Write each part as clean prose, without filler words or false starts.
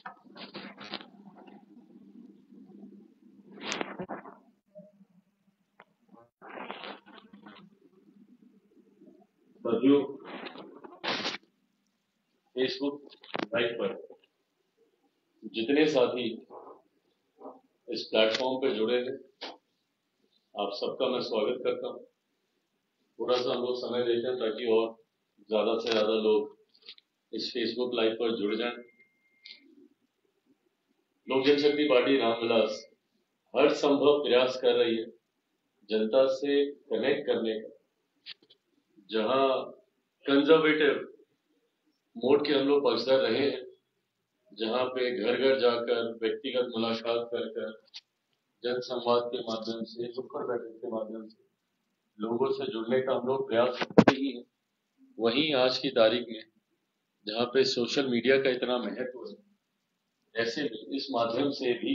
साथियों, Facebook live पर जितने साथी इस प्लेटफॉर्म पे जुड़े हैं, आप सबका मैं स्वागत करता हूं। थोड़ा सा हम लोग समय देते हैं ताकि और ज्यादा से ज्यादा लोग इस फेसबुक लाइव पर जुड़ जाएं। लोक जनशक्ति पार्टी रामविलास हर संभव प्रयास कर रही है जनता से कनेक्ट करने का। जहां कंजर्वेटिव मोड के हम लोग पक्षधर रहे हैं, जहां पे घर घर जाकर व्यक्तिगत मुलाकात कर जन संवाद के माध्यम से, नुक्कड़ बैठक के माध्यम से लोगों से जुड़ने का हम लोग प्रयास करते ही हैं, वहीं आज की तारीख में जहां पे सोशल मीडिया का इतना महत्व है, ऐसे में इस माध्यम से भी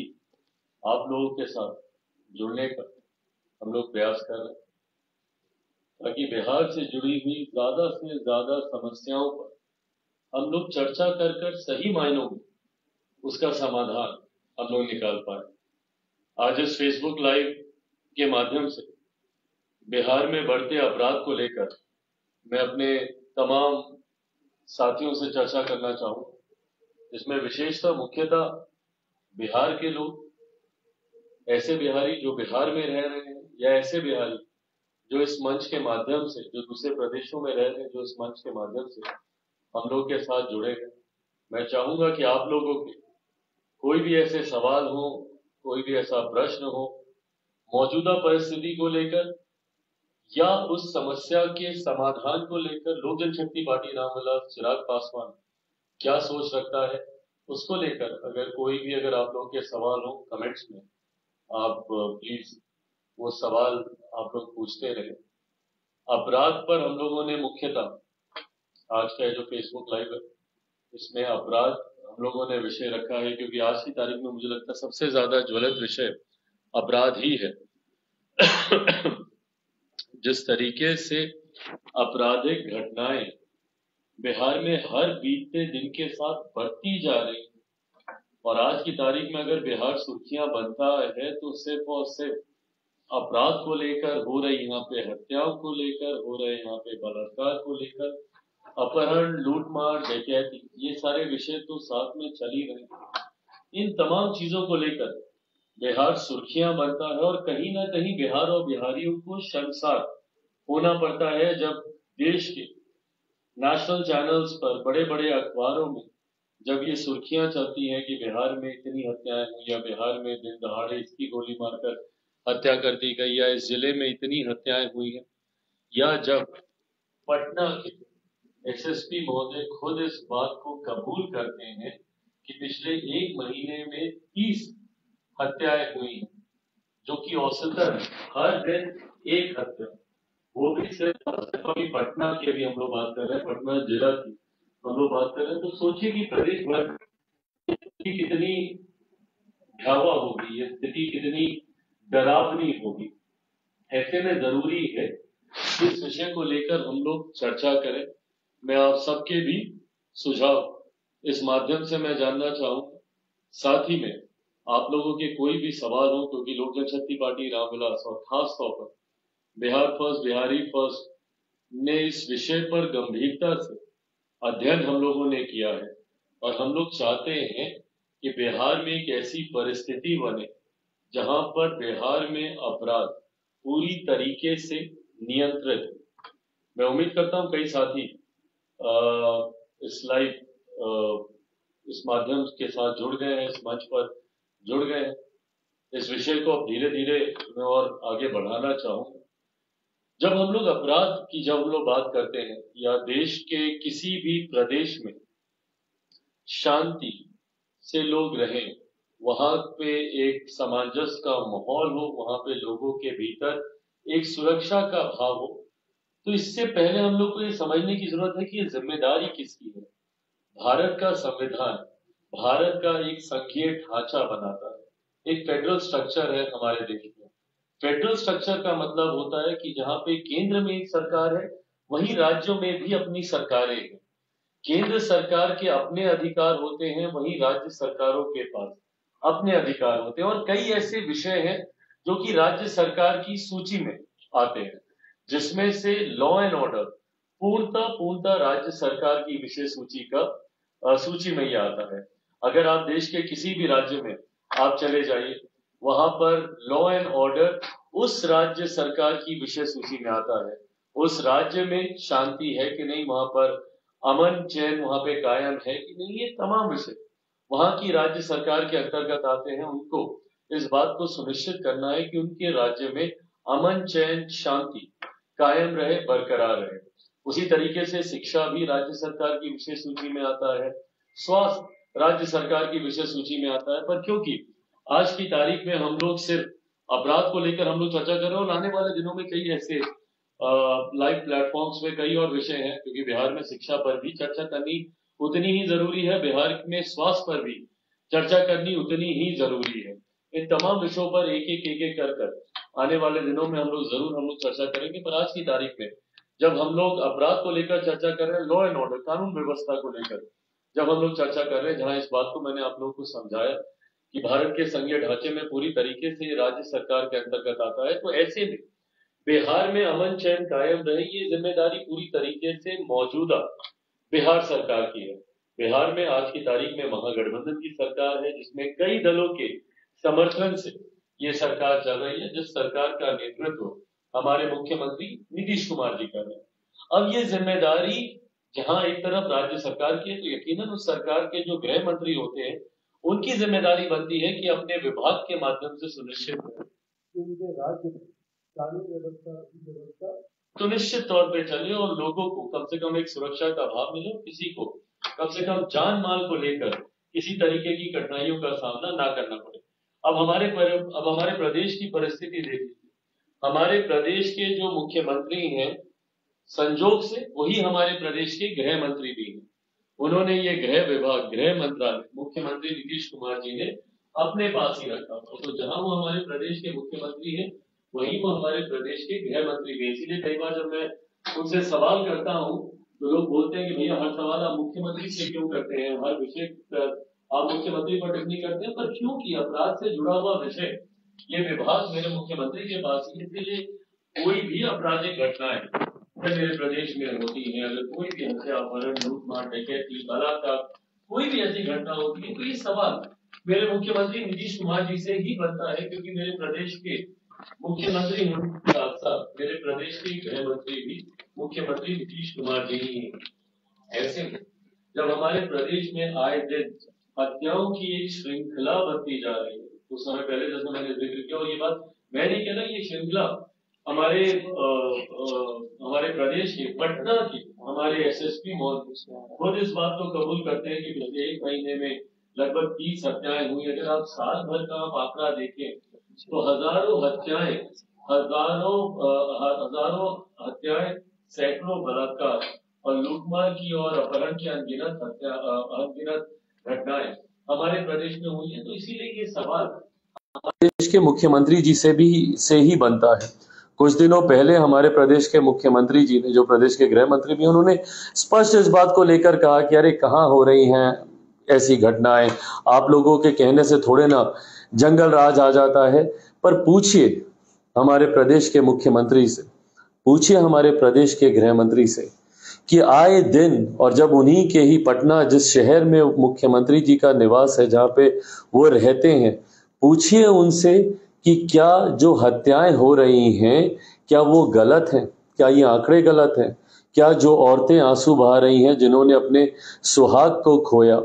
आप लोगों के साथ जुड़ने का हम लोग प्रयास कर रहे हैं ताकि बिहार से जुड़ी हुई ज्यादा से ज्यादा समस्याओं पर हम लोग चर्चा कर सही मायनों में उसका समाधान हम लोग निकाल पाए। आज इस फेसबुक लाइव के माध्यम से बिहार में बढ़ते अपराध को लेकर मैं अपने तमाम साथियों से चर्चा करना चाहूंगा, जिसमें विशेषतः मुख्यतः बिहार के लोग, ऐसे बिहारी जो बिहार में रह रहे हैं या ऐसे बिहारी जो इस मंच के माध्यम से, जो दूसरे प्रदेशों में रह रहे हैं, जो इस मंच के माध्यम से हम लोग के साथ जुड़े हैं। मैं चाहूंगा कि आप लोगों के कोई भी ऐसे सवाल हो, कोई भी ऐसा प्रश्न हो मौजूदा परिस्थिति को लेकर या उस समस्या के समाधान को लेकर, लोक जनशक्ति पार्टी रामविलास चिराग पासवान क्या सोच रखता है उसको लेकर अगर कोई भी आप लोगों के सवाल हो, कमेंट्स में आप प्लीज वो सवाल आप लोग पूछते रहे। अपराध पर हम लोगों ने मुख्यतः आज का जो फेसबुक लाइव है इसमें अपराध हम लोगों ने विषय रखा है, क्योंकि आज की तारीख में मुझे लगता है सबसे ज्यादा ज्वलंत विषय अपराध ही है। जिस तरीके से आपराधिक घटनाएं बिहार में हर बीतते दिन के साथ बढ़ती जा रही है और आज की तारीख में अगर बिहार सुर्खियां बनता है तो सिर्फ और सिर्फ अपराध को लेकर हो रही, यहाँ पे हत्याओं को लेकर हो रहे, यहाँ पे बलात्कार को लेकर, अपहरण, लूटमार, डकैती, ये सारे विषय तो साथ में चल ही रहे। इन तमाम चीजों को लेकर बिहार सुर्खियां बनता है और कहीं ना कहीं बिहार और बिहारियों को शर्मसार होना पड़ता है जब देश के नेशनल चैनल्स पर, बड़े बड़े अखबारों में जब ये सुर्खियां चलती हैं कि बिहार में इतनी हत्याएं हुई या बिहार में दिन दहाड़े इसकी गोली मारकर हत्या कर दी गई या इस जिले में इतनी हत्याएं हुई हैं, या जब पटना के एसएसपी महोदय खुद इस बात को कबूल करते हैं कि पिछले एक महीने में 30 हत्याएं हुई, जो कि औसतन हर दिन एक हत्या, वो भी सिर्फ अभी पटना की अभी हम लोग बात कर रहे हैं, पटना जिला की हम लोग बात कर रहे हैं, तो सोचिए कि प्रदेश भर की कितनी भयावह होगी, ये स्थिति कितनी डरावनी होगी। ऐसे में जरूरी है इस विषय को लेकर हम लोग चर्चा करें। मैं आप सबके भी सुझाव इस माध्यम से मैं जानना चाहूंगा। साथ ही में आप लोगों के कोई भी सवाल हो, क्योंकि लोक जनशक्ति पार्टी रामविलास और खास तौर पर बिहार फर्स्ट, बिहारी फर्स्ट ने इस विषय पर गंभीरता से अध्ययन हम लोगों ने किया है और हम लोग चाहते हैं कि बिहार में एक ऐसी परिस्थिति बने जहां पर बिहार में अपराध पूरी तरीके से नियंत्रित। मैं उम्मीद करता हूं कई साथी इस लाइव इस माध्यम के साथ जुड़ गए हैं, इस मंच पर जुड़ गए हैं। इस विषय को अब धीरे धीरे मैं और आगे बढ़ाना चाहूंगा। जब हम लोग अपराध की जब हम लोग बात करते हैं या देश के किसी भी प्रदेश में शांति से लोग रहें, वहां पे एक सामंजस्य का माहौल हो, वहां पे लोगों के भीतर एक सुरक्षा का भाव हो, तो इससे पहले हम लोग को ये समझने की जरूरत है कि ये जिम्मेदारी किसकी है। भारत का संविधान भारत का एक संघीय ढांचा बनाता है, एक फेडरल स्ट्रक्चर है हमारे देश में। फेडरल स्ट्रक्चर का मतलब होता है कि जहां पे केंद्र में एक सरकार है, वहीं राज्यों में भी अपनी सरकारें हैं। केंद्र सरकार के अपने अधिकार होते हैं, वहीं राज्य सरकारों के पास अपने अधिकार होते हैं। और कई ऐसे विषय हैं जो कि राज्य सरकार की सूची में आते हैं, जिसमें से लॉ एंड ऑर्डर पूर्णतः राज्य सरकार की विषय सूची में ही आता है। अगर आप देश के किसी भी राज्य में आप चले जाइए, वहां पर लॉ एंड ऑर्डर उस राज्य सरकार की विषय सूची में आता है। उस राज्य में शांति है कि नहीं, वहां पर अमन चैन वहां पे कायम है कि नहीं, ये तमाम विषय वहां की राज्य सरकार के अंतर्गत आते हैं। उनको इस बात को सुनिश्चित करना है कि उनके राज्य में अमन चैन शांति कायम रहे, बरकरार रहे। उसी तरीके से शिक्षा भी राज्य सरकार की विषय सूची में आता है, स्वास्थ्य राज्य सरकार की विषय सूची में आता है। पर क्योंकि आज की तारीख में हम लोग सिर्फ अपराध को लेकर हम लोग चर्चा कर रहे हैं, और आने वाले दिनों में कई ऐसे लाइव प्लेटफॉर्म्स में कई और विषय हैं, क्योंकि बिहार में शिक्षा पर भी चर्चा करनी उतनी ही जरूरी है, बिहार में स्वास्थ्य पर भी चर्चा करनी उतनी ही जरूरी है। इन तमाम विषयों पर एक कर आने वाले दिनों में हम लोग चर्चा करेंगे। पर आज की तारीख में जब हम लोग अपराध को लेकर चर्चा कर रहे हैं, लॉ एंड ऑर्डर कानून व्यवस्था को लेकर जब हम लोग चर्चा कर रहे हैं, जहां इस बात को मैंने आप लोगों को समझाया कि भारत के संघीय ढांचे में पूरी तरीके से राज्य सरकार के अंतर्गत आता है, तो ऐसे में बिहार में अमन चैन कायम रहे, ये जिम्मेदारी पूरी तरीके से मौजूदा बिहार सरकार की है। बिहार में आज की तारीख में महागठबंधन की सरकार है, जिसमें कई दलों के समर्थन से ये सरकार चल रही है, जिस सरकार का नेतृत्व हमारे मुख्यमंत्री नीतीश कुमार जी कर रहे हैं। अब ये जिम्मेदारी जहां एक तरफ राज्य सरकार की है, तो यकीनन उस सरकार के जो गृह मंत्री होते हैं, उनकी जिम्मेदारी बनती है कि अपने विभाग के माध्यम से सुनिश्चित करें कि उनके राज्य में कानून व्यवस्था सुनिश्चित तौर पे चले और लोगों को कम से कम एक सुरक्षा का भाव मिले, किसी को कम से कम जान माल को लेकर किसी तरीके की कठिनाइयों का सामना ना करना पड़े। अब हमारे प्रदेश की परिस्थिति देखिए, हमारे प्रदेश के जो मुख्यमंत्री हैं, संजोग से वही हमारे प्रदेश के गृह मंत्री भी हैं। उन्होंने ये गृह विभाग, गृह मंत्रालय मुख्यमंत्री नीतीश कुमार जी ने अपने पास ही रखा। तो जहां वो हमारे प्रदेश के मुख्यमंत्री हैं, वहीं वो हमारे प्रदेश के गृह मंत्री भी। इसीलिए कई बार जब मैं उनसे सवाल करता हूं, तो लोग बोलते हैं कि भैया हर सवाल आप मुख्यमंत्री से क्यों करते हैं, हर विषय पर आप मुख्यमंत्री पर टिप्पणी करते हैं। पर क्योंकि अपराध से जुड़ा हुआ विषय ये विभाग मेरे मुख्यमंत्री के पास ही, इसलिए कोई भी आपराधिक घटनाएं मेरे प्रदेश में होती है, अगर कोई भी हत्या, अपहरण, लूटमार, डकैती, बलात्कार, कोई भी ऐसी घटना होती है, तो ये सवाल मेरे मुख्यमंत्री नीतीश कुमार जी से ही बनता है, क्योंकि मेरे प्रदेश के मुख्यमंत्री होने के साथ साथ मेरे प्रदेश के गृह मंत्री भी मुख्यमंत्री नीतीश कुमार जी ही हैं। ऐसे में जब हमारे प्रदेश में आए दिन हत्याओं की एक श्रृंखला बनती जा रही है, कुछ समय पहले जैसे मैंने जिक्र किया, और ये बात मैं नहीं कह रहा, ये श्रृंखला हमारे प्रदेश के पटना के हमारे एसएसपी महोदय खुद इस बात को कबूल करते हैं कि पिछले एक महीने में लगभग 30 हत्याएं हुई। अगर आप साल भर का आप आंकड़ा देखें, तो हजारों हत्याएं, सैकड़ों बलात्कार और लूटमार की और अपहरण की अनगिनत घटनाएं हमारे प्रदेश में हुई है। तो इसीलिए ये सवाल देश के मुख्यमंत्री जी से ही बनता है। कुछ दिनों पहले हमारे प्रदेश के मुख्यमंत्री जी ने, जो प्रदेश के गृह मंत्री भी, उन्होंने स्पष्ट इस बात को लेकर कहा कि अरे कहाँ हो रही हैं ऐसी घटनाएं, आप लोगों के कहने से थोड़े ना जंगल राज आ जाता है। पर पूछिए हमारे प्रदेश के मुख्यमंत्री से, पूछिए हमारे प्रदेश के गृह मंत्री से कि आए दिन, और जब उन्हीं के ही पटना, जिस शहर में मुख्यमंत्री जी का निवास है, जहाँ पे वो रहते हैं, पूछिए उनसे कि क्या जो हत्याएं हो रही हैं, क्या वो गलत हैं, क्या ये आंकड़े गलत हैं, क्या जो औरतें आंसू बहा रही हैं, जिन्होंने अपने सुहाग को खोया,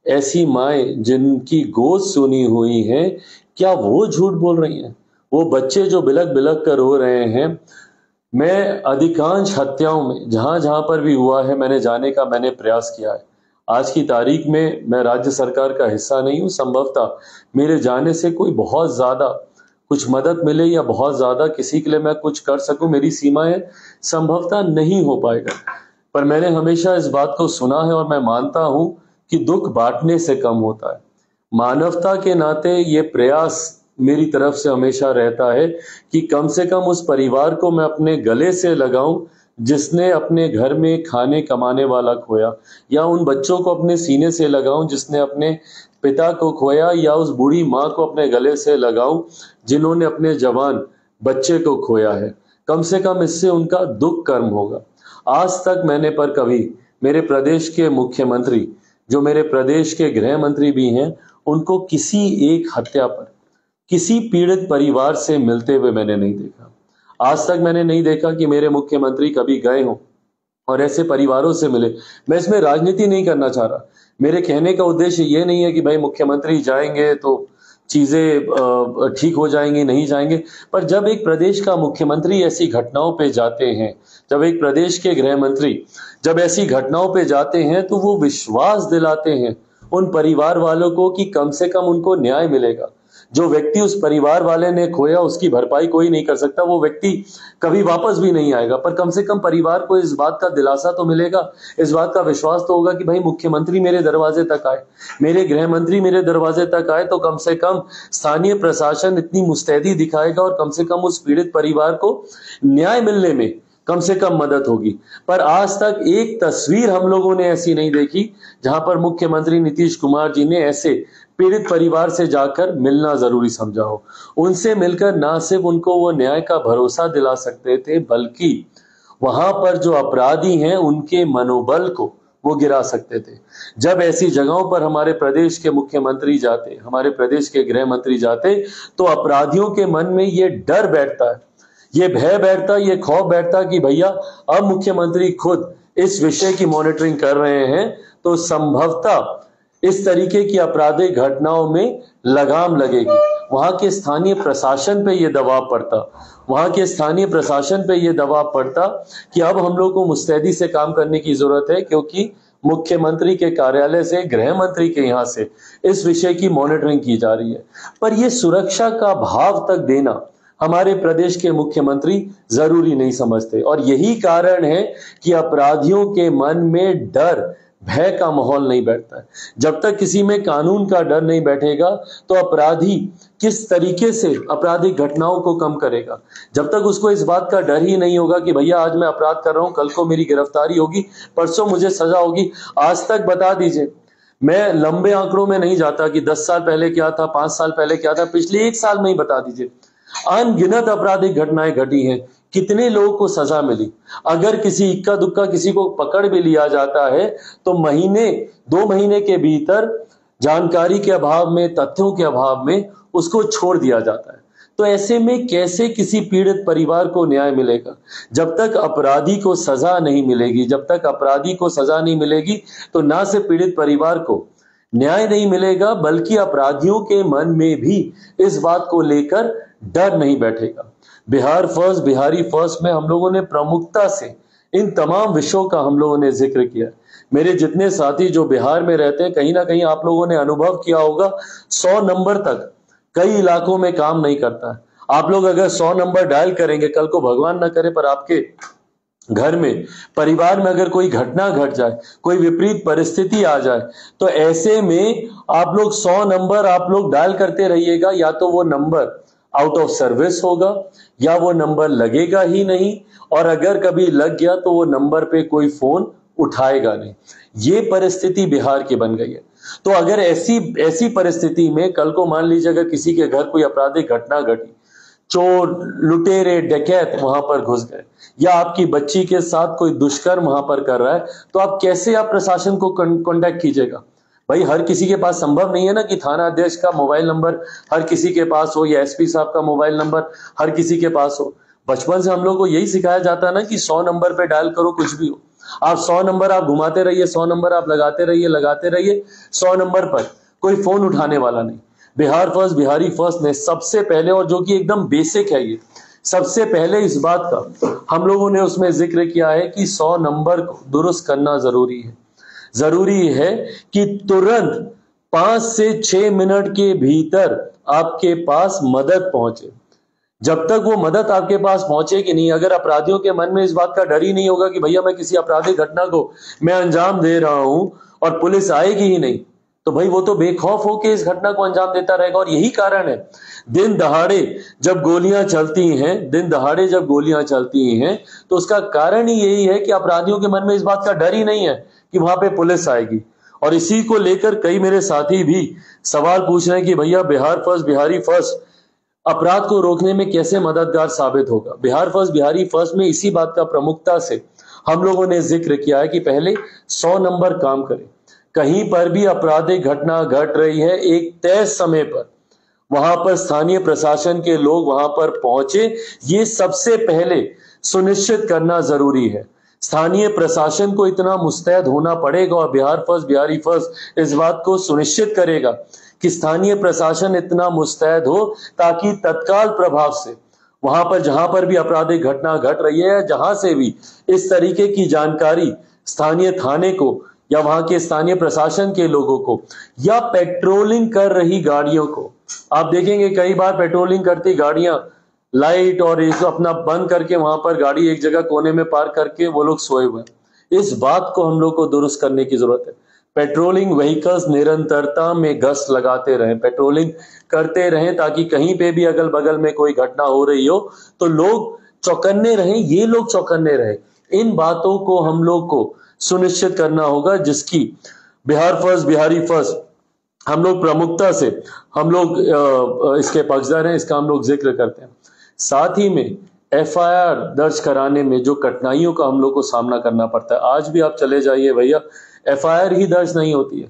ऐसी माएं जिनकी गोद सुनी हुई हैं, क्या वो झूठ बोल रही हैं? वो बच्चे जो बिलक बिलक कर रो रहे हैं। मैं अधिकांश हत्याओं में जहां जहां पर भी हुआ है, मैंने प्रयास किया है। आज की तारीख में मैं राज्य सरकार का हिस्सा नहीं हूं, संभवतः मेरे जाने से कोई बहुत ज्यादा कुछ मदद मिले या बहुत ज्यादा किसी के लिए मैं कुछ कर सकूं, मेरी सीमाएं संभवतः नहीं हो पाएगा। पर मैंने हमेशा इस बात को सुना है और मैं मानता हूं कि दुख बांटने से कम होता है। मानवता के नाते ये प्रयास मेरी तरफ से हमेशा रहता है कि कम से कम उस परिवार को मैं अपने गले से लगाऊं जिसने अपने घर में खाने कमाने वाला खोया, या उन बच्चों को अपने सीने से लगाऊं जिसने अपने पिता को खोया, या उस बूढ़ी माँ को अपने गले से लगाऊं जिन्होंने अपने जवान बच्चे को खोया है। कम से कम इससे उनका दुख कर्म होगा। आज तक मैंने पर कभी मेरे प्रदेश के मुख्यमंत्री, जो मेरे प्रदेश के गृह मंत्री भी हैं, उनको किसी एक हत्या पर किसी पीड़ित परिवार से मिलते हुए मैंने नहीं देखा। आज तक मैंने नहीं देखा कि मेरे मुख्यमंत्री कभी गए हों और ऐसे परिवारों से मिले। मैं इसमें राजनीति नहीं करना चाह रहा। मेरे कहने का उद्देश्य ये नहीं है कि भाई मुख्यमंत्री जाएंगे तो चीजें ठीक हो जाएंगी, नहीं जाएंगे। पर जब एक प्रदेश का मुख्यमंत्री ऐसी घटनाओं पे जाते हैं, जब एक प्रदेश के गृह मंत्री जब ऐसी घटनाओं पे जाते हैं, तो वो विश्वास दिलाते हैं उन परिवार वालों को कि कम से कम उनको न्याय मिलेगा। जो व्यक्ति उस परिवार वाले ने खोया उसकी भरपाई कोई नहीं कर सकता, वो व्यक्ति कभी वापस भी नहीं आएगा। पर कम से कम परिवार को इस बात का दिलासा तो मिलेगा, इस बात का विश्वास तो होगा कि भाई मुख्यमंत्री मेरे दरवाजे तक आए, मेरे गृह मंत्री मेरे दरवाजे तक आए, तो कम से कम स्थानीय प्रशासन इतनी मुस्तैदी दिखाएगा और कम से कम उस पीड़ित परिवार को न्याय मिलने में कम से कम मदद होगी। पर आज तक एक तस्वीर हम लोगों ने ऐसी नहीं देखी जहां पर मुख्यमंत्री नीतीश कुमार जी ने ऐसे पीड़ित परिवार से जाकर मिलना जरूरी समझा हो। उनसे मिलकर ना सिर्फ उनको वो न्याय का भरोसा दिला सकते थे, बल्कि वहां पर जो अपराधी हैं उनके मनोबल को वो गिरा सकते थे। जब ऐसी जगहों पर हमारे प्रदेश के मुख्यमंत्री जाते, हमारे प्रदेश के गृह मंत्री जाते, तो अपराधियों के मन में ये डर बैठता है, ये भय बैठता, ये खौफ बैठता कि भैया अब मुख्यमंत्री खुद इस विषय की मॉनिटरिंग कर रहे हैं, तो संभवतः इस तरीके की आपराधिक घटनाओं में लगाम लगेगी। वहां के स्थानीय प्रशासन पे ये दबाव पड़ता, वहां के स्थानीय प्रशासन पे ये दबाव पड़ता कि अब हम लोग को मुस्तैदी से काम करने की जरूरत है, क्योंकि मुख्यमंत्री के कार्यालय से, गृह मंत्री के यहाँ से इस विषय की मॉनिटरिंग की जा रही है। पर यह सुरक्षा का भाव तक देना हमारे प्रदेश के मुख्यमंत्री जरूरी नहीं समझते, और यही कारण है कि अपराधियों के मन में डर, भय का माहौल नहीं बैठता है। जब तक किसी में कानून का डर नहीं बैठेगा तो अपराधी किस तरीके से आपराधिक घटनाओं को कम करेगा। जब तक उसको इस बात का डर ही नहीं होगा कि भैया आज मैं अपराध कर रहा हूं, कल को मेरी गिरफ्तारी होगी, परसों मुझे सजा होगी। आज तक बता दीजिए, मैं लंबे आंकड़ों में नहीं जाता कि 10 साल पहले क्या था, 5 साल पहले क्या था, पिछले 1 साल में ही बता दीजिए, अनगिनत आपराधिक घटनाएं घटी हैं। कितने लोगों को सजा मिली। अगर किसी इक्का दुक्का किसी को पकड़ भी लिया जाता है तो महीने 2 महीने के भीतर जानकारी के अभाव में, तथ्यों के अभाव में उसको छोड़ दिया जाता है। तो ऐसे में कैसे किसी पीड़ित परिवार को न्याय मिलेगा? जब तक अपराधी को सजा नहीं मिलेगी, जब तक अपराधी को सजा नहीं मिलेगी, तो ना सिर्फ पीड़ित परिवार को न्याय नहीं मिलेगा, बल्कि अपराधियों के मन में भी इस बात को लेकर डर नहीं बैठेगा। बिहार फर्स्ट, बिहारी फर्स्ट में हम लोगों ने प्रमुखता से इन तमाम विषयों का हम लोगों ने जिक्र किया। मेरे जितने साथी जो बिहार में रहते हैं, कहीं ना कहीं आप लोगों ने अनुभव किया होगा, 100 नंबर तक कई इलाकों में काम नहीं करता है। आप लोग अगर 100 नंबर डायल करेंगे, कल को भगवान ना करे पर आपके घर में, परिवार में अगर कोई घटना घट जाए, कोई विपरीत परिस्थिति आ जाए, तो ऐसे में आप लोग 100 नंबर आप लोग डायल करते रहिएगा। या तो वो नंबर आउट ऑफ सर्विस होगा, या वो नंबर लगेगा ही नहीं, और अगर कभी लग गया तो वो नंबर पे कोई फोन उठाएगा नहीं। ये परिस्थिति बिहार की बन गई है। तो अगर ऐसी परिस्थिति में कल को मान लीजिए अगर किसी के घर कोई आपराधिक घटना घटी, चोर, लुटेरे, डकैत वहां पर घुस गए, या आपकी बच्ची के साथ कोई दुष्कर्म वहां पर कर रहा है, तो आप कैसे प्रशासन को कांटेक्ट कीजिएगा? भाई हर किसी के पास संभव नहीं है ना कि थाना अध्यक्ष का मोबाइल नंबर हर किसी के पास हो, या एसपी साहब का मोबाइल नंबर हर किसी के पास हो। बचपन से हम लोग को यही सिखाया जाता है ना कि 100 नंबर पे डायल करो, कुछ भी हो। आप 100 नंबर आप घुमाते रहिए, 100 नंबर आप लगाते रहिए, 100 नंबर पर कोई फोन उठाने वाला नहीं। बिहार फर्स्ट, बिहारी फर्स्ट ने सबसे पहले, और जो कि एकदम बेसिक है, ये सबसे पहले इस बात का हम लोगों ने उसमें जिक्र किया है कि 100 नंबर को दुरुस्त करना जरूरी है। जरूरी है कि तुरंत 5 से 6 मिनट के भीतर आपके पास मदद पहुंचे। जब तक वो मदद आपके पास पहुंचेगी नहीं, अगर अपराधियों के मन में इस बात का डर ही नहीं होगा कि भैया मैं किसी आपराधिक घटना को मैं अंजाम दे रहा हूं और पुलिस आएगी ही नहीं, तो भाई वो तो बेखौफ होकर इस घटना को अंजाम देता रहेगा। और यही कारण है दिन दहाड़े जब गोलियां चलती हैं तो उसका कारण ही यही है कि अपराधियों के मन में इस बात का डर ही नहीं है कि वहां पे पुलिस आएगी। और इसी को लेकर कई मेरे साथी भी सवाल पूछ रहे हैं कि भैया बिहार फर्स्ट बिहारी फर्स्ट अपराध को रोकने में कैसे मददगार साबित होगा। बिहार फर्स्ट बिहारी फर्स्ट में इसी बात का प्रमुखता से हम लोगों ने जिक्र किया है कि पहले 100 नंबर काम करें। कहीं पर भी आपराधिक घटना घट रही है, एक तय समय पर वहां पर स्थानीय प्रशासन के लोग वहां पर पहुंचे, ये सबसे पहले सुनिश्चित करना जरूरी है। स्थानीय प्रशासन को इतना मुस्तैद होना पड़ेगा और बिहार फर्स्ट बिहारी फर्स्ट इस बात को सुनिश्चित करेगा कि स्थानीय प्रशासन इतना मुस्तैद हो ताकि तत्काल प्रभाव से वहां पर जहां पर भी आपराधिक घटना घट रही है, जहां से भी इस तरीके की जानकारी स्थानीय थाने को या वहां के स्थानीय प्रशासन के लोगों को या पेट्रोलिंग कर रही गाड़ियों को, आप देखेंगे कई बार पेट्रोलिंग करती गाड़ियां लाइट और इसको अपना बंद करके वहां पर गाड़ी एक जगह कोने में पार्क करके वो लोग सोए हुए हैं। इस बात को हम लोग को दुरुस्त करने की जरूरत है। पेट्रोलिंग व्हीकल्स निरंतरता में गश्त लगाते रहें, पेट्रोलिंग करते रहें ताकि कहीं पे भी अगल बगल में कोई घटना हो रही हो तो लोग चौकन्ने रहें, ये लोग चौकन्ने रहें। इन बातों को हम लोग को सुनिश्चित करना होगा, जिसकी बिहार फर्स्ट बिहारी फर्स्ट हम लोग प्रमुखता से हम लोग इसके पक्षधर हैं, इसका हम लोग जिक्र करते हैं। साथ ही में एफआईआर दर्ज कराने में जो कठिनाइयों का हम लोग को सामना करना पड़ता है, आज भी आप चले जाइए भैया एफआईआर ही दर्ज नहीं होती है।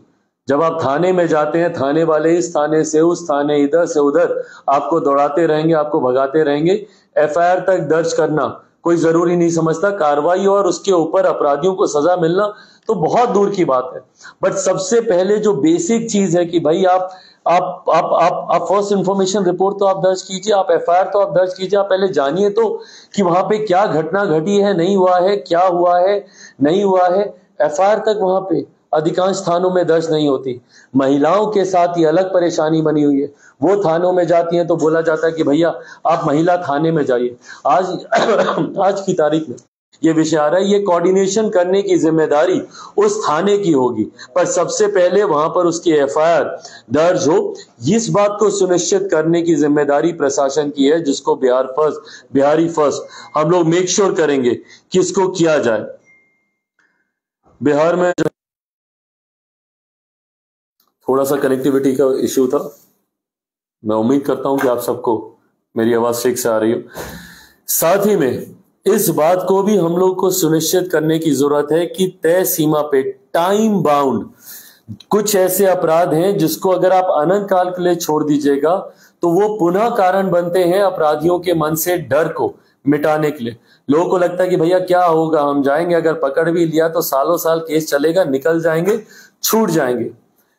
जब आप थाने में जाते हैं, थाने वाले इस थाने से उस थाने, इधर से उधर आपको दौड़ाते रहेंगे, आपको भगाते रहेंगे। एफआईआर तक दर्ज करना कोई जरूरी नहीं समझता, कार्रवाई और उसके ऊपर अपराधियों को सजा मिलना तो बहुत दूर की बात है। बट सबसे पहले जो बेसिक चीज है कि भाई आप फर्स्ट इंफॉर्मेशन रिपोर्ट तो आप दर्ज कीजिए, आप एफआईआर तो आप दर्ज कीजिए। आप पहले जानिए तो कि वहां पे क्या घटना घटी है, नहीं हुआ है, क्या हुआ है, नहीं हुआ है। एफआईआर तक वहां पे अधिकांश थानों में दर्ज नहीं होती। महिलाओं के साथ ये अलग परेशानी बनी हुई है, वो थानों में जाती हैं तो बोला जाता है कि भैया आप महिला थाने में जाइए। आज की तारीख में ये विषय आ रहा है, ये कोऑर्डिनेशन करने की जिम्मेदारी उस थाने की होगी, पर सबसे पहले वहां पर उसकी एफआईआर दर्ज हो, इस बात को सुनिश्चित करने की जिम्मेदारी प्रशासन की है, जिसको बिहार फर्स्ट बिहारी फर्स्ट हम लोग मेक श्योर करेंगे कि इसको किया जाए। बिहार में थोड़ा सा कनेक्टिविटी का इश्यू था, मैं उम्मीद करता हूं कि आप सबको मेरी आवाज ठीक से आ रही हो। साथ ही में इस बात को भी हम लोग को सुनिश्चित करने की जरूरत है कि तय सीमा पे टाइम बाउंड कुछ ऐसे अपराध हैं जिसको अगर आप अनंत काल के लिए छोड़ दीजिएगा तो वो पुनः कारण बनते हैं अपराधियों के मन से डर को मिटाने के लिए। लोगों को लगता है कि भैया क्या होगा, हम जाएंगे, अगर पकड़ भी लिया तो सालों साल केस चलेगा, निकल जाएंगे, छूट जाएंगे।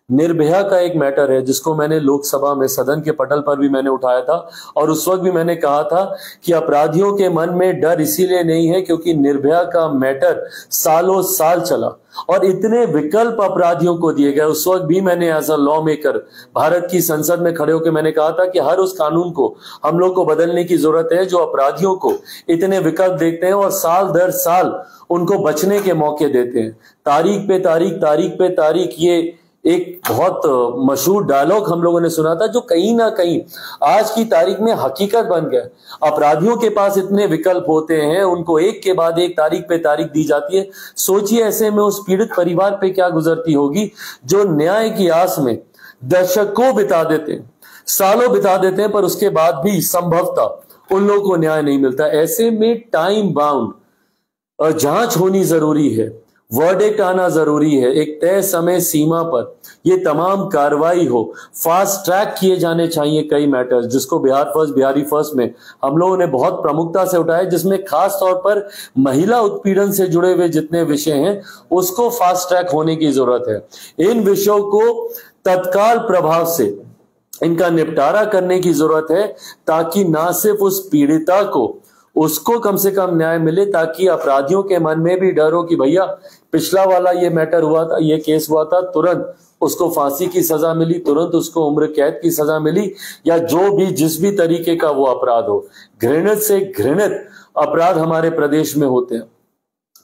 निर्भया का एक मैटर है जिसको मैंने लोकसभा में सदन के पटल पर भी मैंने उठाया था, और उस वक्त भी मैंने कहा था कि अपराधियों के मन में डर इसीलिए नहीं है क्योंकि निर्भया का मैटर सालों साल चला और इतने विकल्प अपराधियों को दिए गए। उस वक्त भी मैंने as a lawmaker Bharat की संसद में खड़े होकर मैंने कहा था कि हर उस कानून को हम लोग को बदलने की जरूरत है जो अपराधियों को इतने विकल्प देखते हैं और साल दर साल उनको बचने के मौके देते हैं। तारीख पे तारीख, ये एक बहुत मशहूर डायलॉग हम लोगों ने सुना था जो कहीं ना कहीं आज की तारीख में हकीकत बन गया। अपराधियों के पास इतने विकल्प होते हैं, उनको एक के बाद एक तारीख पे तारीख दी जाती है। सोचिए ऐसे में उस पीड़ित परिवार पे क्या गुजरती होगी जो न्याय की आस में दशकों बिता देते हैं, सालों बिता देते हैं, पर उसके बाद भी संभवतः उन लोगों को न्याय नहीं मिलता। ऐसे में टाइम बाउंड जांच होनी जरूरी है, वर्डिक्ट आना जरूरी है, एक तय समय सीमा पर ये तमाम कार्रवाई हो, फास्ट ट्रैक किए जाने चाहिए कई मैटर्स, जिसको बिहार फर्स्ट बिहारी फर्स्ट में हम लोगों ने बहुत प्रमुखता से उठाया, जिसमें खास तौर पर महिला उत्पीड़न से जुड़े हुए जितने विषय हैं उसको फास्ट ट्रैक होने की जरूरत है। इन विषयों को तत्काल प्रभाव से इनका निपटारा करने की जरूरत है ताकि ना सिर्फ उस पीड़िता को उसको कम से कम न्याय मिले, ताकि अपराधियों के मन में भी डर हो कि भैया पिछला वाला ये मैटर हुआ था, ये केस हुआ था, तुरंत उसको फांसी की सजा मिली, तुरंत उसको उम्र कैद की सजा मिली, या जो भी जिस भी तरीके का वो अपराध हो। घृणित से घृणित अपराध हमारे प्रदेश में होते हैं,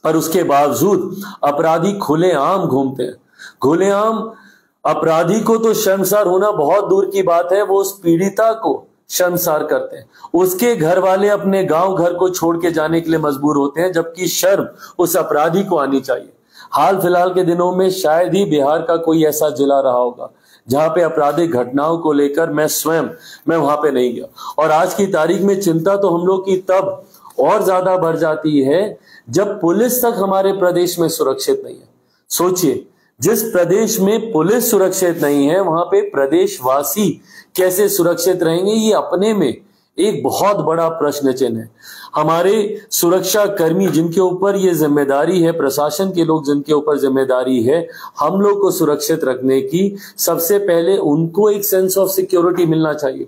पर उसके बावजूद अपराधी खुलेआम घूमते हैं, खुलेआम अपराधी को तो शर्मसार होना बहुत दूर की बात है, वो उस पीड़िता को शर्मसार करते हैं। उसके घर वाले अपने गांव घर को छोड़ के जाने के लिए मजबूर होते हैं, जबकि शर्म उस अपराधी को आनी चाहिए। हाल फिलहाल के दिनों में शायद ही बिहार का कोई ऐसा जिला रहा होगा जहां पे आपराधिक घटनाओं को लेकर मैं वहां पे नहीं गया। और आज की तारीख में चिंता तो हम लोग की तब और ज्यादा बढ़ जाती है जब पुलिस तक हमारे प्रदेश में सुरक्षित नहीं है। सोचिए, जिस प्रदेश में पुलिस सुरक्षित नहीं है वहां पे प्रदेशवासी कैसे सुरक्षित रहेंगे, ये अपने में एक बहुत बड़ा प्रश्न चिन्ह है। हमारे सुरक्षा कर्मी जिनके ऊपर ये जिम्मेदारी है, प्रशासन के लोग जिनके ऊपर जिम्मेदारी है हम लोग को सुरक्षित रखने की, सबसे पहले उनको एक सेंस ऑफ सिक्योरिटी मिलना चाहिए।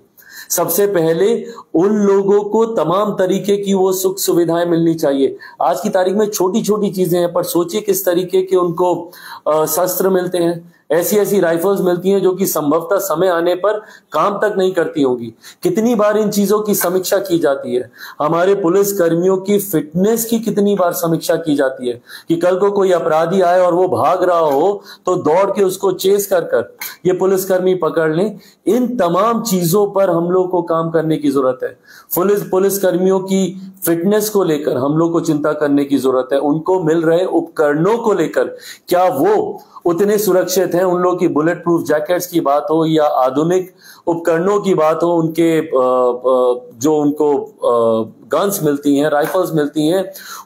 सबसे पहले उन लोगों को तमाम तरीके की वो सुख सुविधाएं मिलनी चाहिए। आज की तारीख में छोटी छोटी चीजें हैं, पर सोचिए किस तरीके के उनको शस्त्र मिलते हैं। ऐसी ऐसी राइफल्स मिलती हैं जो कि संभवतः समय आने पर काम तक नहीं करती होंगी। कितनी बार इन चीजों की समीक्षा की जाती है। हमारे पुलिस कर्मियों की फिटनेस की कितनी बार समीक्षा की जाती है कि कल को कोई अपराधी आए और वो भाग रहा हो तो दौड़ के उसको चेस कर ये पुलिसकर्मी पकड़ लें। इन तमाम चीजों पर हम लोग को काम करने की जरूरत है। पुलिस कर्मियों की फिटनेस को लेकर हम लोग को चिंता करने की जरूरत है। उनको मिल रहे उपकरणों को लेकर क्या वो उतने सुरक्षित हैं। उन लोग की बुलेट प्रूफ जैकेट्स की बात हो या आधुनिक उपकरणों की बात हो, उनके जो उनको गन्स मिलती हैं, राइफल्स मिलती हैं,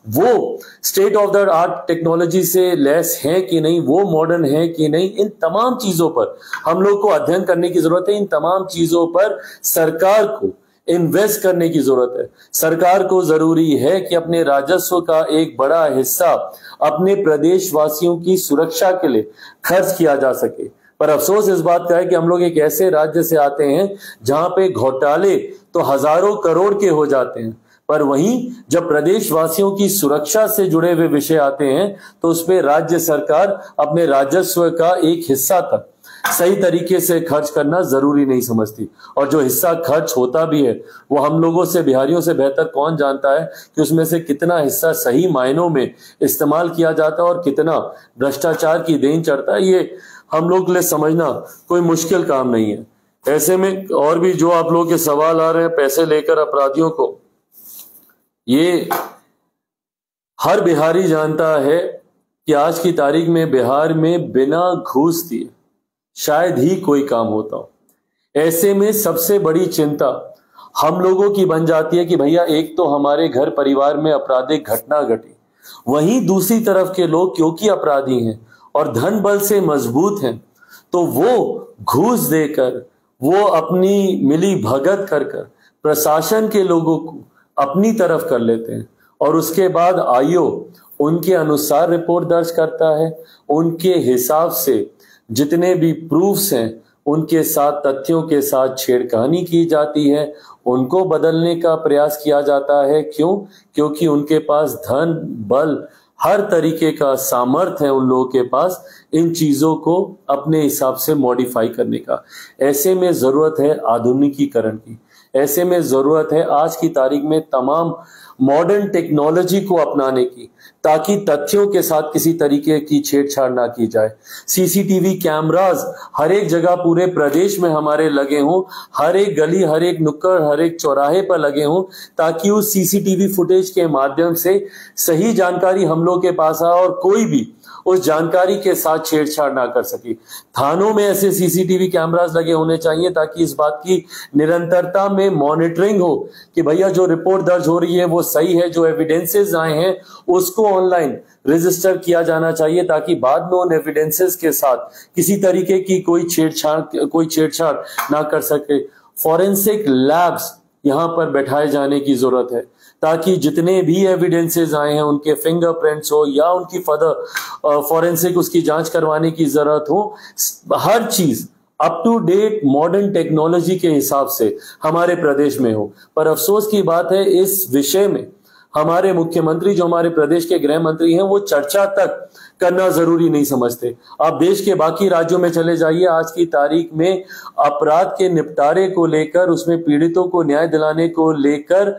वो state of the art technology से लेस है कि नहीं, वो मॉडर्न है कि नहीं। इन तमाम चीजों पर हम लोग को अध्ययन करने की जरूरत है। इन तमाम चीजों पर सरकार को इन्वेस्ट करने की जरूरत है। सरकार को जरूरी है कि अपने राजस्व का एक बड़ा हिस्सा अपने प्रदेशवासियों की सुरक्षा के लिए खर्च किया जा सके। पर अफसोस इस बात का है कि हम लोग एक ऐसे राज्य से आते हैं जहां पे घोटाले तो हजारों करोड़ के हो जाते हैं, पर वहीं जब प्रदेशवासियों की सुरक्षा से जुड़े हुए विषय आते हैं तो उसमें राज्य सरकार अपने राजस्व का एक हिस्सा तक सही तरीके से खर्च करना जरूरी नहीं समझती। और जो हिस्सा खर्च होता भी है वो हम लोगों से, बिहारियों से बेहतर कौन जानता है कि उसमें से कितना हिस्सा सही मायनों में इस्तेमाल किया जाता है और कितना भ्रष्टाचार की देन चढ़ता है। ये हम लोग के लिए समझना कोई मुश्किल काम नहीं है। ऐसे में और भी जो आप लोगों के सवाल आ रहे हैं पैसे लेकर अपराधियों को, ये हर बिहारी जानता है कि आज की तारीख में बिहार में बिना घूस दिए शायद ही कोई काम होता हो। ऐसे में सबसे बड़ी चिंता हम लोगों की बन जाती है कि भैया एक तो हमारे घर परिवार में आपराधिक घटना घटी, वहीं दूसरी तरफ के लोग क्योंकि अपराधी हैं और धन बल से मजबूत हैं तो वो घूस देकर, वो अपनी मिली भगत कर प्रशासन के लोगों को अपनी तरफ कर लेते हैं और उसके बाद आयोग उनके अनुसार रिपोर्ट दर्ज करता है। उनके हिसाब से जितने भी प्रूफ्स हैं उनके साथ तथ्यों के साथ छेड़खानी की जाती है, उनको बदलने का प्रयास किया जाता है। क्यों? क्योंकि उनके पास धन बल हर तरीके का सामर्थ्य है उन लोगों के पास इन चीजों को अपने हिसाब से मॉडिफाई करने का। ऐसे में जरूरत है आधुनिकीकरण की। ऐसे में जरूरत है आज की तारीख में तमाम मॉडर्न टेक्नोलॉजी को अपनाने की, ताकि तथ्यों के साथ किसी तरीके की छेड़छाड़ ना की जाए। सीसीटीवी कैमरास हर एक जगह पूरे प्रदेश में हमारे लगे हों, हर एक गली, हर एक नुक्कड़, हर एक चौराहे पर लगे हों, ताकि उस सीसीटीवी फुटेज के माध्यम से सही जानकारी हम लोग के पास आए और कोई भी उस जानकारी के साथ छेड़छाड़ ना कर सके। थानों में ऐसे सीसीटीवी कैमरास लगे होने चाहिए ताकि इस बात की निरंतरता में मॉनिटरिंग हो कि भैया जो रिपोर्ट दर्ज हो रही है वो सही है, जो एविडेंसेस आए हैं उसको ऑनलाइन रजिस्टर किया जाना चाहिए ताकि बाद में उन एविडेंसेस के साथ किसी तरीके की कोई छेड़छाड़ ना कर सके। फॉरेंसिक लैब्स यहां पर बैठाए जाने की जरूरत है ताकि जितने भी एविडेंसेस आए हैं उनके फिंगरप्रिंट्स हो या उनकी फर्दर फॉरेंसिक उसकी जांच करवाने की जरूरत हो। हर चीज up to date modern technology के हिसाब से हमारे प्रदेश में हो। पर अफसोस की बात है इस विषय में हमारे मुख्यमंत्री जो हमारे प्रदेश के गृह मंत्री हैं वो चर्चा तक करना जरूरी नहीं समझते। आप देश के बाकी राज्यों में चले जाइए, आज की तारीख में अपराध के निपटारे को लेकर, उसमें पीड़ितों को न्याय दिलाने को लेकर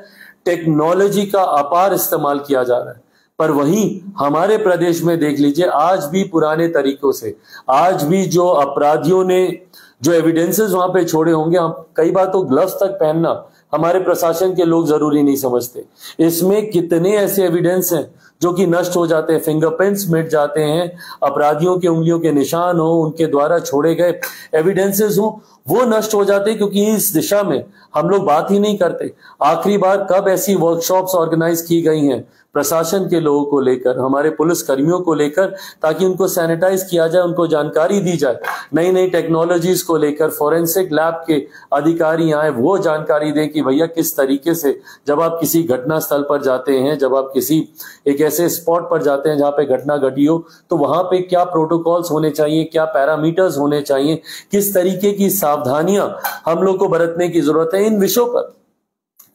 टेक्नोलॉजी का अपार इस्तेमाल किया जा रहा है। पर वहीं हमारे प्रदेश में देख लीजिए, आज भी पुराने तरीकों से, आज भी जो अपराधियों ने जो एविडेंसेस वहां पे छोड़े होंगे, हम कई बार तो ग्लव्स तक पहनना हमारे प्रशासन के लोग जरूरी नहीं समझते। इसमें कितने ऐसे एविडेंस हैं जो कि नष्ट हो जाते हैं, फिंगरप्रिंट्स मिट जाते हैं, अपराधियों के उंगलियों के निशान हो, उनके द्वारा छोड़े गए एविडेंसेस हो, वो नष्ट हो जाते हैं, क्योंकि इस दिशा में हम लोग बात ही नहीं करते। आखिरी बार कब ऐसी वर्कशॉप्स ऑर्गेनाइज की गई हैं प्रशासन के लोगों को लेकर, हमारे पुलिस कर्मियों को लेकर, ताकि उनको सैनिटाइज किया जाए, उनको जानकारी दी जाए, नई नई टेक्नोलॉजीज को लेकर फोरेंसिक लैब के अधिकारी आए, वो जानकारी दें कि भैया किस तरीके से जब आप किसी घटना स्थल पर जाते हैं, जब आप किसी एक ऐसे स्पॉट पर जाते हैं जहां पे घटना घटी हो, तो वहां पे क्या प्रोटोकॉल्स होने चाहिए, क्या पैरामीटर्स होने चाहिए, किस तरीके की सावधानियां हम लोग को बरतने की जरूरत है। इन विषयों पर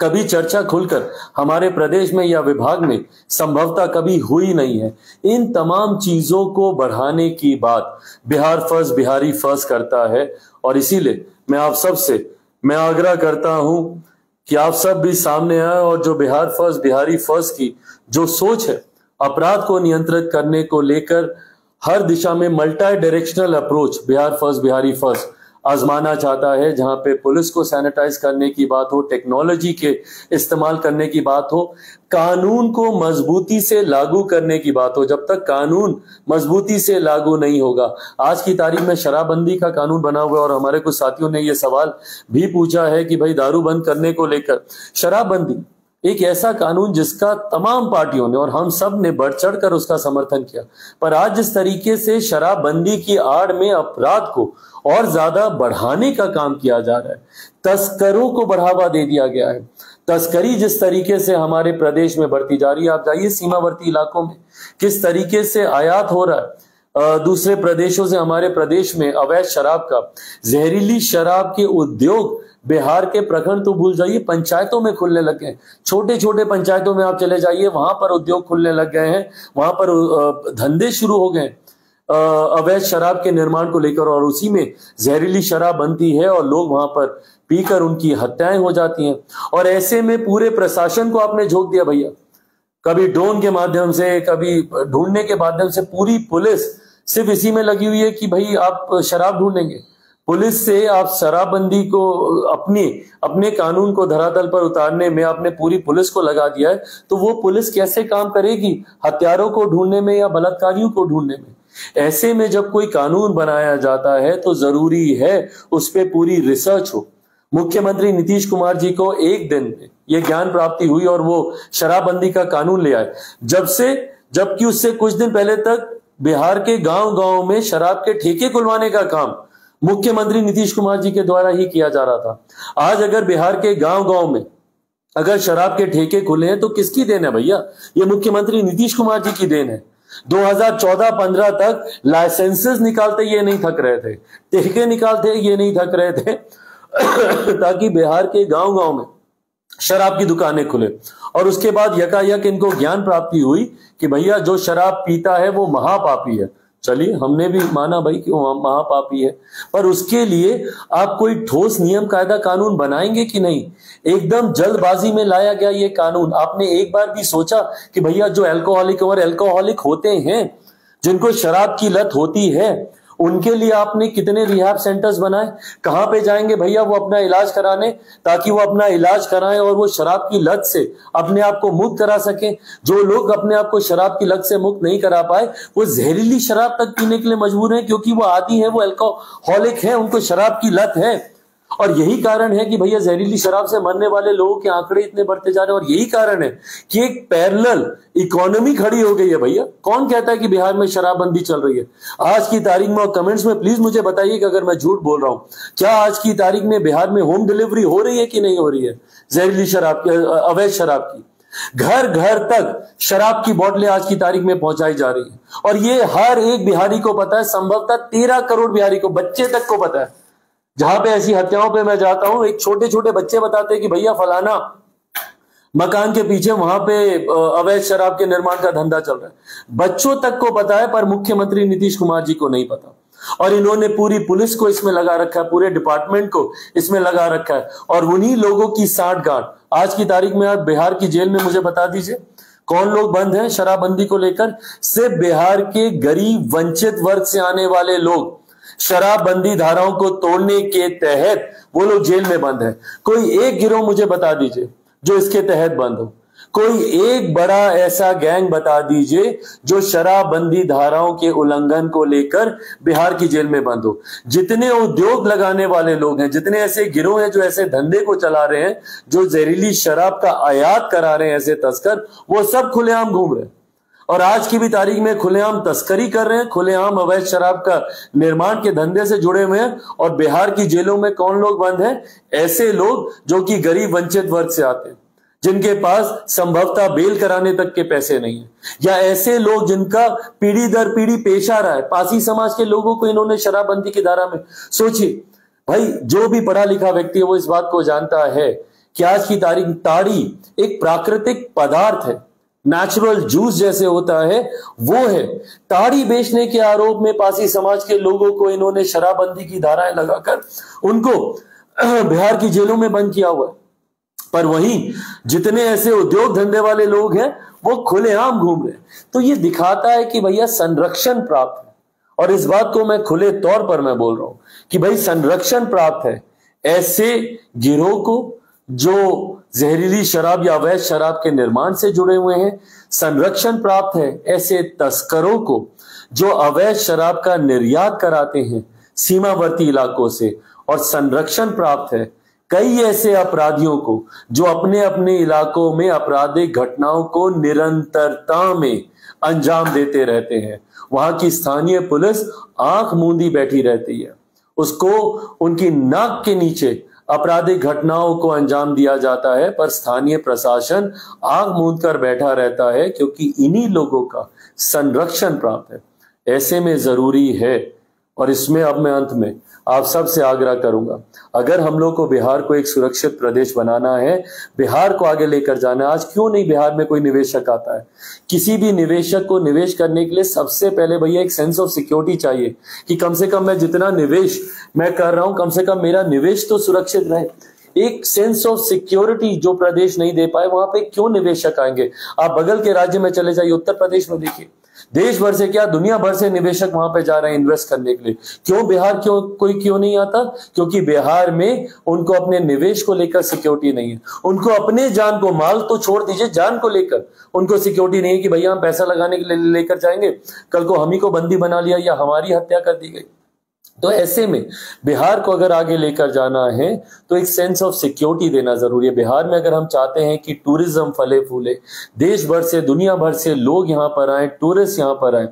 कभी चर्चा खुलकर हमारे प्रदेश में या विभाग में संभवतः कभी हुई नहीं है। इन तमाम चीजों को बढ़ाने की बात बिहार फर्स्ट, बिहारी फर्स्ट करता है, और इसीलिए मैं आग्रह करता हूं कि आप सब भी सामने आए और जो बिहार फर्स्ट, बिहारी फर्स्ट की जो सोच है अपराध को नियंत्रित करने को लेकर हर दिशा में multi directional approach Bihar first, Bihari first आजमाना चाहता है, जहां पे पुलिस को सैनिटाइज करने की बात हो, टेक्नोलॉजी के इस्तेमाल करने की बात हो, कानून को मजबूती से लागू करने की बात हो। जब तक कानून मजबूती से लागू नहीं होगा, आज की तारीख में शराबबंदी का कानून बना हुआ है, और हमारे कुछ साथियों ने यह सवाल भी पूछा है कि भाई दारू बंद करने को लेकर, शराबबंदी एक ऐसा कानून जिसका तमाम पार्टियों ने और हम सब ने बढ़ चढ़कर उसका समर्थन किया, पर आज जिस तरीके से शराबबंदी की आड़ में अपराध को और ज्यादा बढ़ाने का काम किया जा रहा है, तस्करों को बढ़ावा दे दिया गया है। तस्करी जिस तरीके से हमारे प्रदेश में बढ़ती जा रही है, आप जाइए सीमावर्ती इलाकों में किस तरीके से आयात हो रहा है दूसरे प्रदेशों से हमारे प्रदेश में अवैध शराब का, जहरीली शराब के उद्योग बिहार के प्रखंड तो भूल जाइए, पंचायतों में खुलने लग गए। छोटे छोटे पंचायतों में आप चले जाइए, वहां पर उद्योग खुलने लग गए हैं, वहां पर धंधे शुरू हो गए अवैध शराब के निर्माण को लेकर, और उसी में जहरीली शराब बनती है और लोग वहां पर पीकर उनकी हत्याएं हो जाती हैं। और ऐसे में पूरे प्रशासन को आपने झोंक दिया भैया, कभी ड्रोन के माध्यम से, कभी ढूंढने के माध्यम से, पूरी पुलिस सिर्फ इसी में लगी हुई है कि भाई आप शराब ढूंढेंगे। पुलिस से आप शराबबंदी को अपने कानून को धरातल पर उतारने में आपने पूरी पुलिस को लगा दिया है, तो वो पुलिस कैसे काम करेगी हत्यारों को ढूंढने में या बलात्कारियों को ढूंढने में। ऐसे में जब कोई कानून बनाया जाता है तो जरूरी है उस पर पूरी रिसर्च हो। मुख्यमंत्री नीतीश कुमार जी को एक दिन में यह ज्ञान प्राप्ति हुई और वो शराबबंदी का कानून ले आए, जबकि उससे कुछ दिन पहले तक बिहार के गांव गांव में शराब के ठेके खुलवाने का काम मुख्यमंत्री नीतीश कुमार जी के द्वारा ही किया जा रहा था। आज अगर बिहार के गांव गांव में अगर शराब के ठेके खुले हैं तो किसकी देन है भैया? ये मुख्यमंत्री नीतीश कुमार जी की देन है। 2014-15 तक लाइसेंसेस निकालते ये नहीं थक रहे थे, ठेके निकालते ये नहीं थक रहे थे ताकि बिहार के गांव गांव में शराब की दुकानें खुले। और उसके बाद यकायक इनको ज्ञान प्राप्ति हुई कि भैया जो शराब पीता है वो महापापी है। चलिए, हमने भी माना भाई कि वो महापापी है, पर उसके लिए आप कोई ठोस नियम कायदा कानून बनाएंगे कि नहीं? एकदम जल्दबाजी में लाया गया ये कानून। आपने एक बार भी सोचा कि भैया जो अल्कोहलिक होते हैं, जिनको शराब की लत होती है, उनके लिए आपने कितने रिहैब सेंटर्स बनाए? कहां पे जाएंगे भैया वो अपना इलाज कराने, ताकि वो अपना इलाज कराएं और वो शराब की लत से अपने आप को मुक्त करा सके। जो लोग अपने आप को शराब की लत से मुक्त नहीं करा पाए, वो जहरीली शराब तक पीने के लिए मजबूर हैं, क्योंकि वो आदी है, वो अल्कोहलिक है, उनको शराब की लत है। और यही कारण है कि भैया जहरीली शराब से मरने वाले लोगों के आंकड़े इतने बढ़ते जा रहे हैं। और यही कारण है कि एक पैरेलल इकोनॉमी खड़ी हो गई है भैया। कौन कहता है कि बिहार में शराबबंदी चल रही है? आज की तारीख में, और कमेंट्स में प्लीज मुझे बताइए कि अगर मैं झूठ बोल रहा हूं, क्या आज की तारीख में बिहार में होम डिलीवरी हो रही है कि नहीं हो रही है जहरीली शराब की, अवैध शराब की? घर घर तक शराब की बोतलें आज की तारीख में पहुंचाई जा रही है, और ये हर एक बिहारी को पता है, संभवतः 13 करोड़ बिहारी को, बच्चे तक को पता है। जहां पे ऐसी हत्याओं पे मैं जाता हूं, एक छोटे छोटे बच्चे बताते हैं कि भैया फलाना मकान के पीछे वहां पे अवैध शराब के निर्माण का धंधा चल रहा है। बच्चों तक को पता है, पर मुख्यमंत्री नीतीश कुमार जी को नहीं पता। और इन्होंने पूरी पुलिस को इसमें लगा रखा है, पूरे डिपार्टमेंट को इसमें लगा रखा है, और उन्हीं लोगों की सांठगांठ आज की तारीख में। आप बिहार की जेल में मुझे बता दीजिए कौन लोग बंद हैं शराबबंदी को लेकर? सिर्फ बिहार के गरीब वंचित वर्ग से आने वाले लोग शराबबंदी धाराओं को तोड़ने के तहत वो लोग जेल में बंद हैं। कोई एक गिरोह मुझे बता दीजिए जो इसके तहत बंद हो। कोई एक बड़ा ऐसा गैंग बता दीजिए जो शराबबंदी धाराओं के उल्लंघन को लेकर बिहार की जेल में बंद हो। जितने उद्योग लगाने वाले लोग हैं, जितने ऐसे गिरोह हैं जो ऐसे धंधे को चला रहे हैं, जो जहरीली शराब का आयात करा रहे हैं ऐसे तस्कर, वो सब खुलेआम घूम रहे हैं और आज की भी तारीख में खुलेआम तस्करी कर रहे हैं, खुलेआम अवैध शराब का निर्माण के धंधे से जुड़े हुए हैं। और बिहार की जेलों में कौन लोग बंद हैं? ऐसे लोग जो कि गरीब वंचित वर्ग से आते हैं, जिनके पास संभवतः बेल कराने तक के पैसे नहीं है, या ऐसे लोग जिनका पीढ़ी दर पीढ़ी पेशा रहा है। पासी समाज के लोगों को इन्होंने शराबबंदी की धारा में, सोचिए भाई, जो भी पढ़ा लिखा व्यक्ति है वो इस बात को जानता है कि आज की तारीख ताड़ी एक प्राकृतिक पदार्थ है, नेचुरल जूस जैसे होता है वो है। ताड़ी बेचने के आरोप में पासी समाज के लोगों को इन्होंने शराबबंदी की धाराएं लगाकर उनको बिहार की जेलों में बंद किया हुआ है। पर वहीं जितने ऐसे उद्योग धंधे वाले लोग हैं वो खुलेआम घूम रहे हैं। तो ये दिखाता है कि भैया संरक्षण प्राप्त है, और इस बात को मैं खुले तौर पर मैं बोल रहा हूं कि भाई संरक्षण प्राप्त है ऐसे गिरोह को जो जहरीली शराब या अवैध शराब के निर्माण से जुड़े हुए हैं। संरक्षण प्राप्त है ऐसे तस्करों को जो अवैध शराब का निर्यात कराते हैं सीमावर्ती इलाकों से, और संरक्षण प्राप्त है कई ऐसे अपराधियों को जो अपने अपने इलाकों में आपराधिक घटनाओं को निरंतरता में अंजाम देते रहते हैं। वहां की स्थानीय पुलिस आंख मूंदी बैठी रहती है, उसको उनकी नाक के नीचे आपराधिक घटनाओं को अंजाम दिया जाता है, पर स्थानीय प्रशासन आंख मूंद कर बैठा रहता है क्योंकि इन्हीं लोगों का संरक्षण प्राप्त है। ऐसे में जरूरी है, और इसमें अब मैं अंत में आप सबसे आग्रह करूंगा, अगर हम लोग को बिहार को एक सुरक्षित प्रदेश बनाना है, बिहार को आगे लेकर जाना है, आज क्यों नहीं बिहार में कोई निवेशक आता है? किसी भी निवेशक को निवेश करने के लिए सबसे पहले भैया एक सेंस ऑफ सिक्योरिटी चाहिए कि कम से कम मैं जितना निवेश मैं कर रहा हूं, कम से कम मेरा निवेश तो सुरक्षित रहे। एक सेंस ऑफ सिक्योरिटी जो प्रदेश नहीं दे पाए, वहां पे क्यों निवेशक आएंगे? आप बगल के राज्य में चले जाइए, उत्तर प्रदेश में देखिए, देश भर से क्या दुनिया भर से निवेशक वहां पे जा रहे हैं इन्वेस्ट करने के लिए। क्यों बिहार क्यों नहीं आता? क्योंकि बिहार में उनको अपने निवेश को लेकर सिक्योरिटी नहीं है। उनको अपने जान को, माल तो छोड़ दीजिए, जान को लेकर उनको सिक्योरिटी नहीं है कि भैया हम पैसा लगाने के लिए लेकर जाएंगे, कल को हम ही को बंदी बना लिया या हमारी हत्या कर दी गई। तो ऐसे में बिहार को अगर आगे लेकर जाना है तो एक सेंस ऑफ सिक्योरिटी देना जरूरी है। बिहार में अगर हम चाहते हैं कि टूरिज्म फले फूले, देश भर से दुनिया भर से लोग यहां पर आए, टूरिस्ट यहां पर आए,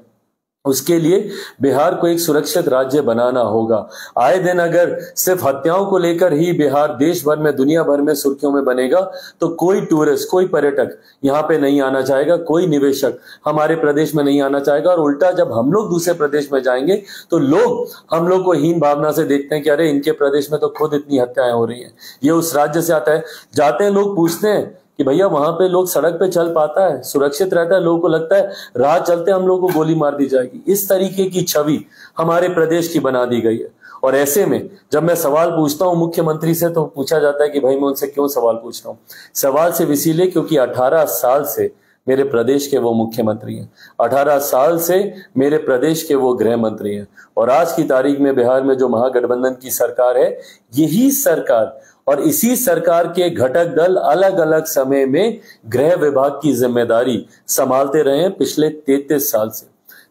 उसके लिए बिहार को एक सुरक्षित राज्य बनाना होगा। आए दिन अगर सिर्फ हत्याओं को लेकर ही बिहार देश भर में, दुनिया भर में सुर्खियों में बनेगा तो कोई टूरिस्ट, कोई पर्यटक यहाँ पे नहीं आना चाहेगा, कोई निवेशक हमारे प्रदेश में नहीं आना चाहेगा। और उल्टा जब हम लोग दूसरे प्रदेश में जाएंगे तो लोग हम लोग को हीन भावना से देखते हैं कि अरे इनके प्रदेश में तो खुद इतनी हत्याएं हो रही हैं, ये उस राज्य से आता है। जाते हैं लोग पूछते हैं कि भैया वहां पे लोग सड़क पे चल पाता है, सुरक्षित रहता है? लोगों को लगता है राह चलते हम लोगों को गोली मार दी जाएगी। इस तरीके की छवि हमारे प्रदेश की बना दी गई है। और ऐसे में जब मैं सवाल पूछता हूं मुख्यमंत्री से तो पूछा जाता है कि भाई मैं उनसे क्यों सवाल पूछ रहा हूं? सवाल सिर्फ इसीलिए क्योंकि 18 साल से मेरे प्रदेश के वो मुख्यमंत्री हैं, 18 साल से मेरे प्रदेश के वो गृह मंत्री हैं। और आज की तारीख में बिहार में जो महागठबंधन की सरकार है, यही सरकार और इसी सरकार के घटक दल अलग अलग समय में गृह विभाग की जिम्मेदारी संभालते रहे हैं पिछले 33 साल से।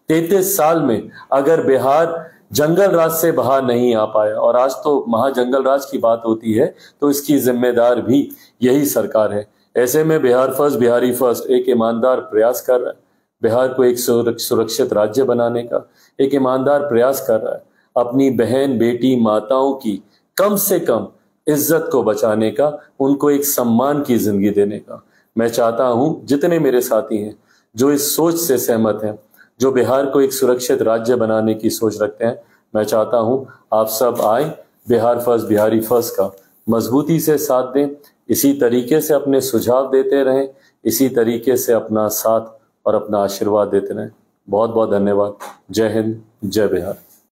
33 साल में अगर बिहार जंगल राज से बाहर नहीं आ पाया, और आज तो महाजंगल राज की बात होती है, तो इसकी जिम्मेदार भी यही सरकार है। ऐसे में बिहार फर्स्ट, बिहारी फर्स्ट एक ईमानदार प्रयास कर रहा है बिहार को एक सुरक्षित राज्य बनाने का, एक ईमानदार प्रयास कर रहा है अपनी बहन, बेटी, माताओं की कम से कम इज्जत को बचाने का, उनको एक सम्मान की जिंदगी देने का। मैं चाहता हूं जितने मेरे साथी हैं जो इस सोच से सहमत हैं, जो बिहार को एक सुरक्षित राज्य बनाने की सोच रखते हैं, मैं चाहता हूं आप सब आए, बिहार फर्स्ट, बिहारी फर्स्ट का मजबूती से साथ दें। इसी तरीके से अपने सुझाव देते रहें, इसी तरीके से अपना साथ और अपना आशीर्वाद देते रहें। बहुत बहुत धन्यवाद। जय हिंद, जय बिहार।